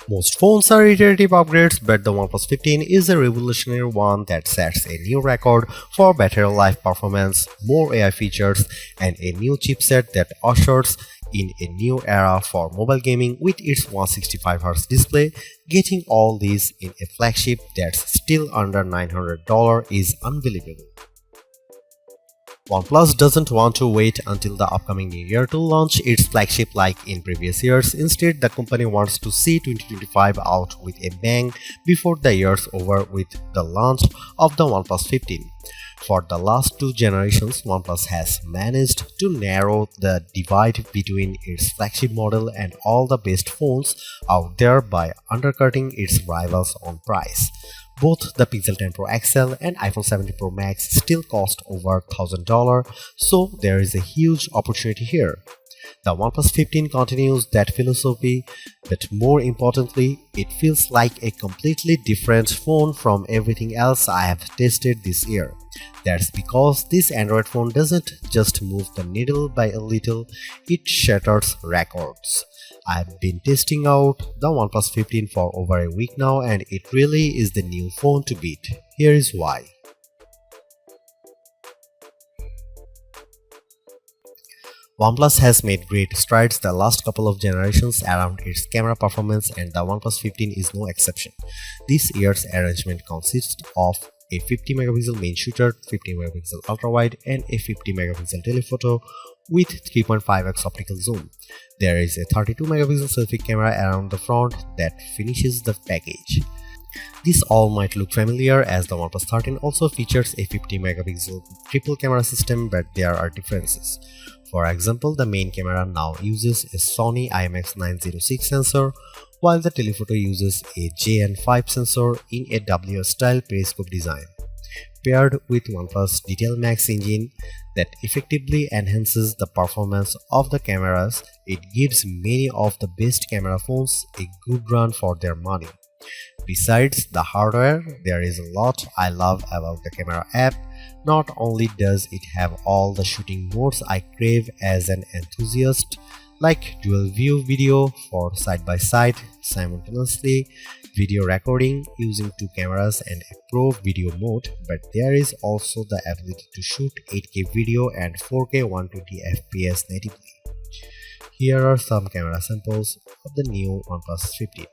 Most phones are iterative upgrades, but the OnePlus 15 is a revolutionary one that sets a new record for battery life performance, more AI features, and a new chipset that ushers in a new era for mobile gaming with its 165Hz display. Getting all these in a flagship that's still under $900 is unbelievable. OnePlus doesn't want to wait until the upcoming new year to launch its flagship like in previous years. Instead, the company wants to see 2025 out with a bang before the year's over with the launch of the OnePlus 15. For the last two generations, OnePlus has managed to narrow the divide between its flagship model and all the best phones out there by undercutting its rivals on price. Both the Pixel 10 Pro XL and iPhone 17 Pro Max still cost over $1,000, so there is a huge opportunity here. The OnePlus 15 continues that philosophy, but more importantly, it feels like a completely different phone from everything else I have tested this year. That's because this Android phone doesn't just move the needle by a little, it shatters records. I've been testing out the OnePlus 15 for over a week now, and it really is the new phone to beat. Here is why. OnePlus has made great strides the last couple of generations around its camera performance, and the OnePlus 15 is no exception. This year's arrangement consists of a 50 megapixel main shooter, 50 megapixel ultra-wide, and a 50 megapixel telephoto with 3.5x optical zoom. There is a 32 megapixel selfie camera around the front that finishes the package. This all might look familiar as the OnePlus 13 also features a 50 megapixel triple camera system, but there are differences. For example, the main camera now uses a Sony IMX906 sensor, while the telephoto uses a JN5 sensor in a WS-style periscope design. Paired with OnePlus Detail Max engine that effectively enhances the performance of the cameras, it gives many of the best camera phones a good run for their money. Besides the hardware, there is a lot I love about the camera app. Not only does it have all the shooting modes I crave as an enthusiast, like dual view video for side-by-side simultaneously, video recording using two cameras and a pro video mode, but there is also the ability to shoot 8K video and 4K 120fps natively. Here are some camera samples of the new OnePlus 15.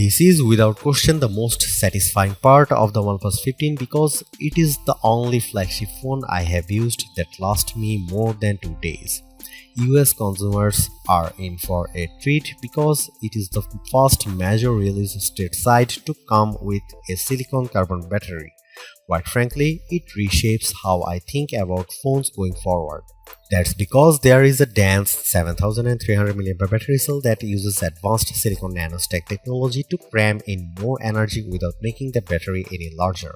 This is without question the most satisfying part of the OnePlus 15 because it is the only flagship phone I have used that lasts me more than 2 days. US consumers are in for a treat because it is the first major release stateside to come with a silicon carbon battery. Quite frankly, it reshapes how I think about phones going forward. That's because there is a dense 7300 mAh battery cell that uses advanced silicon nanostack technology to cram in more energy without making the battery any larger.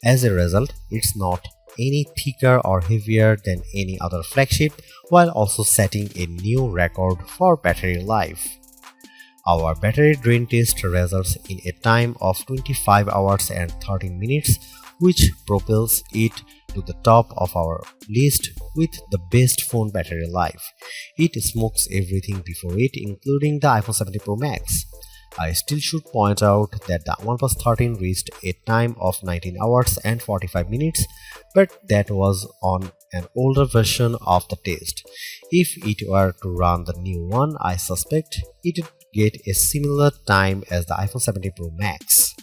As a result, it's not any thicker or heavier than any other flagship, while also setting a new record for battery life. Our battery drain test results in a time of 25 hours and 13 minutes, which propels it to the top of our list with the best phone battery life. It smokes everything before it, including the iPhone 17 Pro Max. I still should point out that the OnePlus 13 reached a time of 19 hours and 45 minutes, but that was on an older version of the test. If it were to run the new one, I suspect it would get a similar time as the iPhone 17 Pro Max.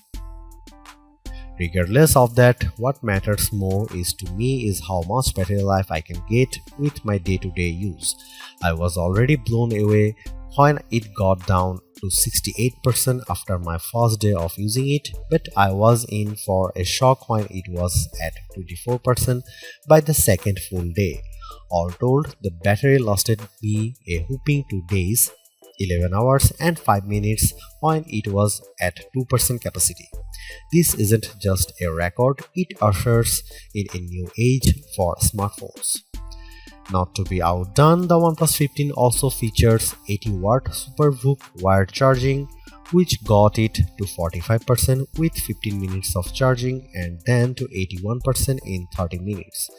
Regardless of that, what matters more to me is how much battery life I can get with my day-to-day use. I was already blown away when it got down to 68% after my first day of using it, but I was in for a shock when it was at 24% by the second full day. All told, the battery lasted me a whopping 2 days, 11 hours and 5 minutes when it was at 2% capacity. This isn't just a record, it ushers in a new age for smartphones. Not to be outdone, the OnePlus 15 also features 80-watt SuperVOOC wired charging, which got it to 45% with 15 minutes of charging and then to 81% in 30 minutes.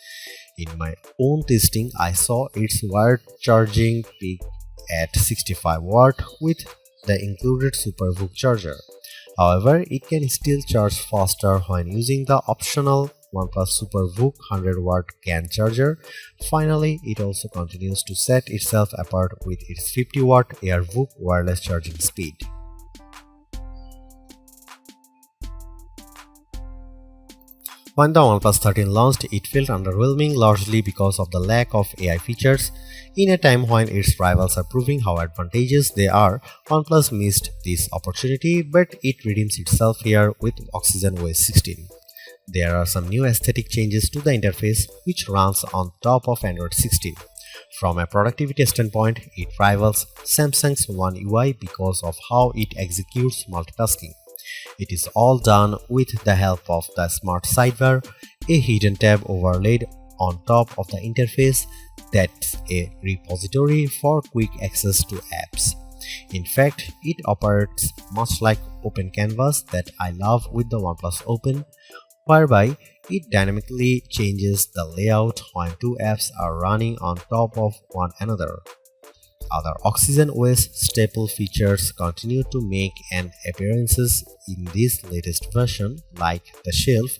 In my own testing, I saw its wired charging peak at 65 watt with the included SuperVOOC charger. However, it can still charge faster when using the optional OnePlus SuperVOOC 100 watt CAN charger. Finally, it also continues to set itself apart with its 50 watt AirVOOC wireless charging speed. When the OnePlus 13 launched, it felt underwhelming largely because of the lack of AI features. In a time when its rivals are proving how advantageous they are, OnePlus missed this opportunity, but it redeems itself here with Oxygen OS 16. There are some new aesthetic changes to the interface which runs on top of Android 16. From a productivity standpoint, it rivals Samsung's One UI because of how it executes multitasking. It is all done with the help of the Smart Sidebar, a hidden tab overlaid on top of the interface that's a repository for quick access to apps. In fact, it operates much like Open Canvas that I love with the OnePlus Open, whereby it dynamically changes the layout when two apps are running on top of one another. Other Oxygen OS staple features continue to make an appearances in this latest version, like the shelf,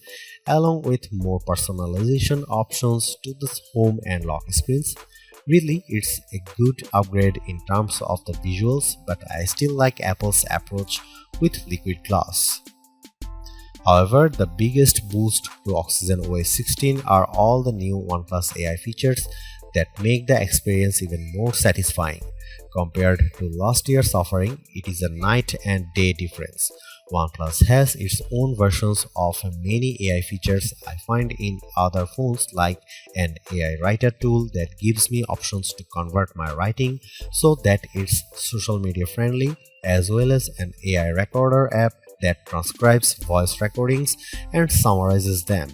along with more personalization options to the home and lock screens. Really, it's a good upgrade in terms of the visuals, but I still like Apple's approach with liquid glass. However, the biggest boost to Oxygen OS 16 are all the new OnePlus AI features that make the experience even more satisfying. Compared to last year's offering, it is a night and day difference. OnePlus has its own versions of many AI features I find in other phones, like an AI writer tool that gives me options to convert my writing so that it's social media friendly, as well as an AI recorder app that transcribes voice recordings and summarizes them.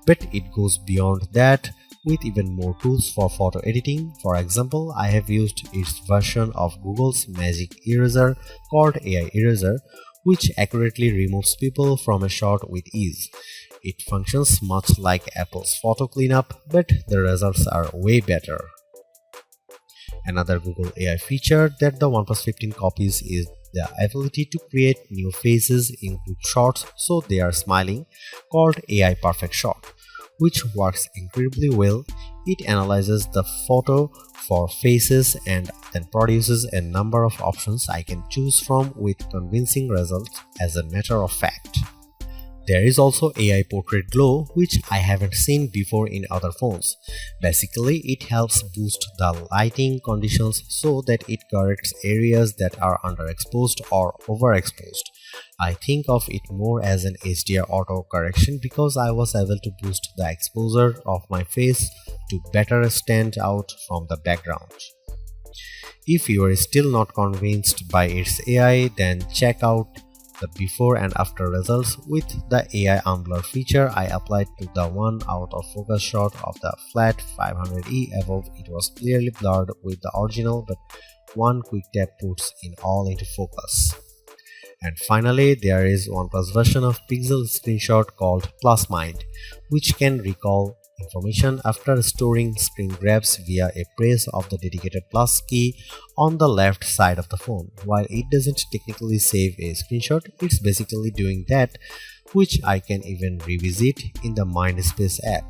But it goes beyond that with even more tools for photo editing. For example, I have used its version of Google's Magic Eraser called AI Eraser, which accurately removes people from a shot with ease. It functions much like Apple's photo cleanup, but the results are way better. Another Google AI feature that the OnePlus 15 copies is the ability to create new faces in group shots so they are smiling, called AI Perfect Shot, which works incredibly well It analyzes the photo for faces and then produces a number of options I can choose from with convincing results as a matter of fact. There is also AI Portrait Glow, which I haven't seen before in other phones. Basically, it helps boost the lighting conditions so that it corrects areas that are underexposed or overexposed. I think of it more as an HDR auto correction because I was able to boost the exposure of my face to better stand out from the background. If you are still not convinced by its AI, then check out the before and after results with the AI unblur feature I applied to the one out of focus shot of the flat 500E above. It was clearly blurred with the original, but one quick tap puts it all into focus. And finally, there is OnePlus version of Pixel Screenshot called Plus Mind, which can recall information after storing screen grabs via a press of the dedicated plus key on the left side of the phone. While it doesn't technically save a screenshot, it's basically doing that, which I can even revisit in the Mindspace app.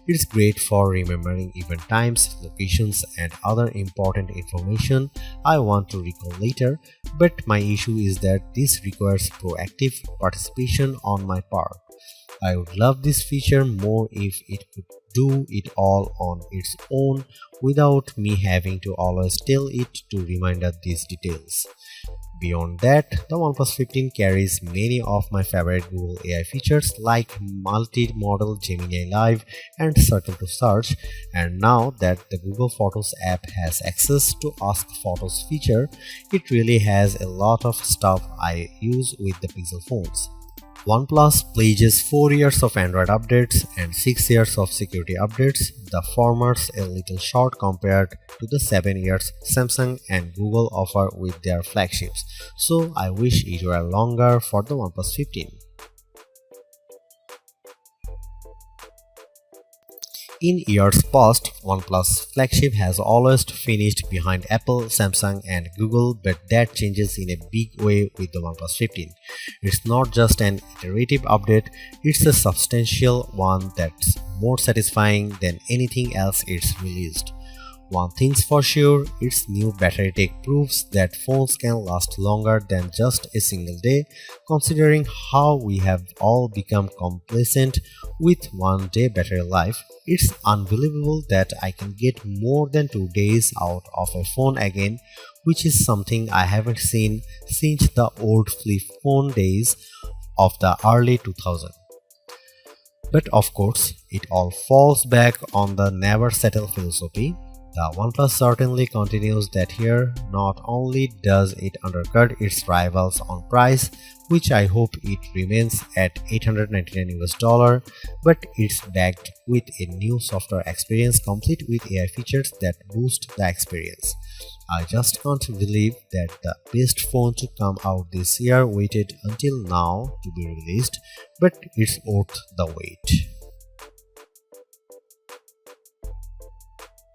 It's great for remembering event times, locations, and other important information I want to recall later, but my issue is that this requires proactive participation on my part. I would love this feature more if it could do it all on its own without me having to always tell it to remind us these details. Beyond that, the OnePlus 15 carries many of my favorite Google AI features like multi-modal Gemini Live and Circle to Search, and now that the Google Photos app has access to Ask Photos feature, it really has a lot of stuff I use with the Pixel phones. OnePlus pledges 4 years of Android updates and 6 years of security updates, the former's a little short compared to the 7 years Samsung and Google offer with their flagships, so I wish it were longer for the OnePlus 15. In years past, OnePlus flagship has always finished behind Apple, Samsung and Google, but that changes in a big way with the OnePlus 15. It's not just an iterative update, it's a substantial one that's more satisfying than anything else it's released. One thing's for sure, its new battery tech proves that phones can last longer than just a single day, considering how we have all become complacent with 1 day battery life. It's unbelievable that I can get more than 2 days out of a phone again, which is something I haven't seen since the old flip phone days of the early 2000s. But of course, it all falls back on the never settle philosophy. The OnePlus certainly continues that here. Not only does it undercut its rivals on price, which I hope it remains at $899 but it's backed with a new software experience complete with AI features that boost the experience. I just can't believe that the best phone to come out this year waited until now to be released, but it's worth the wait.